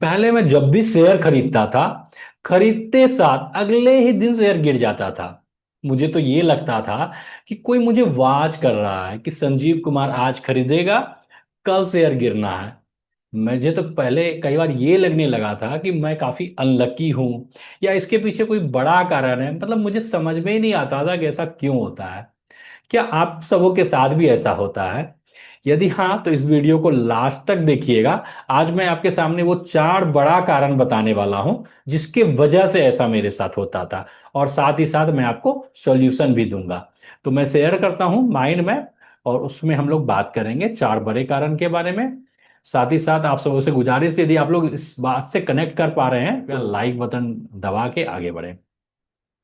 पहले मैं जब भी शेयर खरीदता था, खरीदते साथ अगले ही दिन शेयर गिर जाता था। मुझे तो ये लगता था कि कोई मुझे वाच कर रहा है कि संजीव कुमार आज खरीदेगा, कल शेयर गिरना है। मुझे तो पहले कई बार ये लगने लगा था कि मैं काफी अनलकी हूं, या इसके पीछे कोई बड़ा कारण है। मतलब मुझे समझ में ही नहीं आता था कि ऐसा क्यों होता है। क्या आप सबों के साथ भी ऐसा होता है? यदि हाँ, तो इस वीडियो को लास्ट तक देखिएगा। आज मैं आपके सामने वो चार बड़ा कारण बताने वाला हूं जिसके वजह से ऐसा मेरे साथ होता था, और साथ ही साथ मैं आपको सॉल्यूशन भी दूंगा। तो मैं शेयर करता हूं माइंड मैप, और उसमें हम लोग बात करेंगे चार बड़े कारण के बारे में। साथ ही साथ आप सबों से गुजारिश, यदि आप लोग इस बात से कनेक्ट कर पा रहे हैं तो लाइक बटन दबा के आगे बढ़े।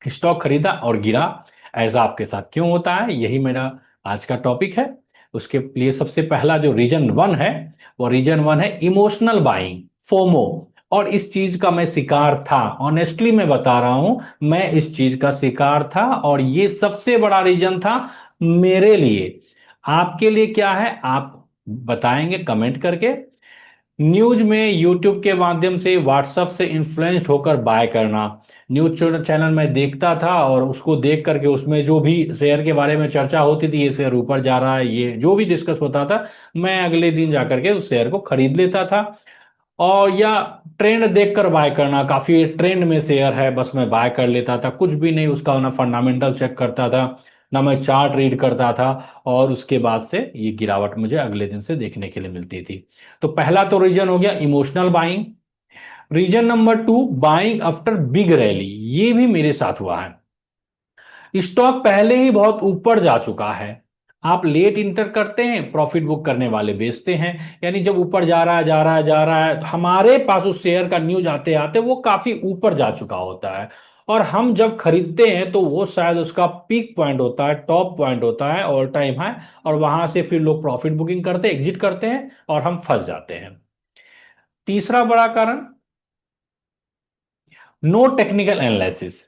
स्टॉक खरीदा और गिरा, ऐसा आपके साथ क्यों होता है, यही मेरा आज का टॉपिक है। उसके लिए सबसे पहला जो रीजन वन है, वो रीजन वन है इमोशनल बाइंग, फोमो। और इस चीज का मैं शिकार था, ऑनेस्टली मैं बता रहा हूं, मैं इस चीज का शिकार था, और ये सबसे बड़ा रीजन था मेरे लिए। आपके लिए क्या है, आप बताएंगे कमेंट करके। न्यूज में यूट्यूब के माध्यम से, व्हाट्सएप से इन्फ्लुएंस्ड होकर बाय करना। न्यूज चैनल में देखता था, और उसको देख करके उसमें जो भी शेयर के बारे में चर्चा होती थी, ये शेयर ऊपर जा रहा है, ये जो भी डिस्कस होता था, मैं अगले दिन जाकर के उस शेयर को खरीद लेता था। और या ट्रेंड देखकर बाय करना, काफी ट्रेंड में शेयर है, बस मैं बाय कर लेता था, कुछ भी नहीं उसका ना फंडामेंटल चेक करता था, ना मैं चार्ट रीड करता था। और उसके बाद से ये गिरावट मुझे अगले दिन से देखने के लिए मिलती थी। तो पहला तो रीजन हो गया emotional buying. Reason number two, buying after big rally. ये भी मेरे साथ हुआ है। स्टॉक पहले ही बहुत ऊपर जा चुका है, आप लेट इंटर करते हैं, प्रॉफिट बुक करने वाले बेचते हैं। यानी जब ऊपर जा रहा है, जा रहा है, जा रहा है, तो हमारे पास उस शेयर का न्यूज आते आते वो काफी ऊपर जा चुका होता है। और हम जब खरीदते हैं तो वो शायद उसका पीक पॉइंट होता है, टॉप पॉइंट होता है, ऑल टाइम है। और वहां से फिर लोग प्रॉफिट बुकिंग करते हैं, एग्जिट करते हैं, और हम फंस जाते हैं। तीसरा बड़ा कारण, नो टेक्निकल एनालिसिस।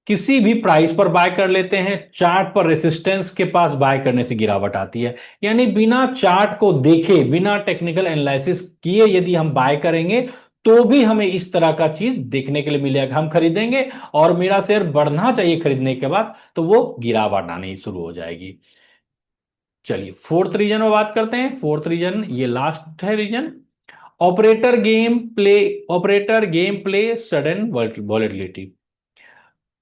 किसी भी प्राइस पर बाय कर लेते हैं, चार्ट पर रेसिस्टेंस के पास बाय करने से गिरावट आती है। यानी बिना चार्ट को देखे, बिना टेक्निकल एनालिसिस किए यदि हम बाय करेंगे, तो भी हमें इस तरह का चीज देखने के लिए मिलेगा। हम खरीदेंगे और मेरा शेयर बढ़ना चाहिए खरीदने के बाद, तो वो गिरावट आनी शुरू हो जाएगी। चलिए फोर्थ रीजन में बात करते हैं। फोर्थ रीजन, ये लास्ट है reason, operator game play. Operator game play sudden volatility.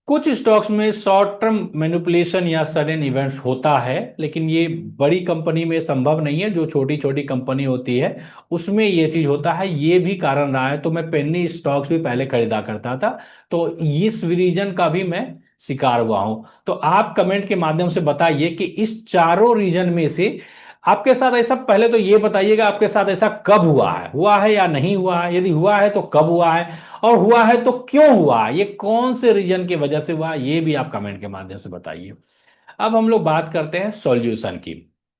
कुछ स्टॉक्स में शॉर्ट टर्म मैनिपुलेशन या सडन इवेंट्स होता है, लेकिन ये बड़ी कंपनी में संभव नहीं है। जो छोटी छोटी कंपनी होती है उसमें ये चीज होता है, ये भी कारण रहा है। तो मैं पेनी स्टॉक्स भी पहले खरीदा करता था, तो इस रीजन का भी मैं शिकार हुआ हूं। तो आप कमेंट के माध्यम से बताइए कि इस चारों रीजन में से आपके साथ ऐसा, पहले तो ये बताइएगा आपके साथ ऐसा कब हुआ है या नहीं हुआ है? यदि हुआ है तो कब हुआ है, और हुआ है तो क्यों हुआ, ये कौन से रीजन की वजह से हुआ, ये भी आप कमेंट के माध्यम से बताइए। अब हम लोग बात करते हैं सॉल्यूशन की।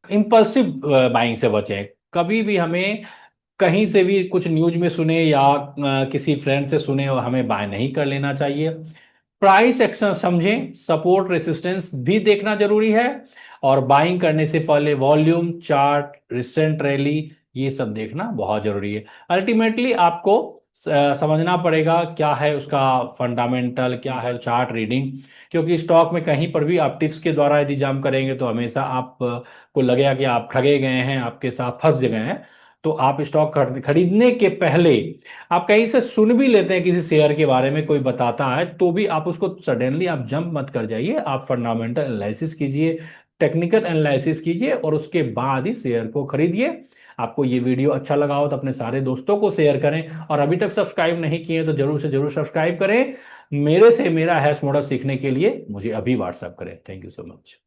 इंपल्सिव बाइंग से बचें। कभी भी हमें कहीं से भी कुछ न्यूज में सुने या किसी फ्रेंड से सुने और हमें बाय नहीं कर लेना चाहिए। प्राइस एक्शन समझें, सपोर्ट रेसिस्टेंस भी देखना जरूरी है। और बाइंग करने से पहले वॉल्यूम चार्ट, रिसेंट रैली, ये सब देखना बहुत जरूरी है। अल्टीमेटली आपको समझना पड़ेगा क्या है उसका फंडामेंटल, क्या है चार्ट रीडिंग। क्योंकि स्टॉक में कहीं पर भी आप टिप्स के द्वारा यदि जंप करेंगे तो हमेशा आप को लगेगा कि आप ठगे गए हैं, आपके साथ फंस गए हैं। तो आप स्टॉक खरीदने के पहले आप कहीं से सुन भी लेते हैं किसी शेयर के बारे में, कोई बताता है, तो भी आप उसको सडनली आप जंप मत कर जाइए। आप फंडामेंटल एनालिसिस कीजिए, टेक्निकल एनालिसिस कीजिए, और उसके बाद ही शेयर को खरीदिए। आपको ये वीडियो अच्छा लगा हो तो अपने सारे दोस्तों को शेयर करें, और अभी तक सब्सक्राइब नहीं किए तो जरूर से जरूर सब्सक्राइब करें। मेरे से मेरा हैश मॉडल सीखने के लिए मुझे अभी व्हाट्सएप करें। Thank you so much.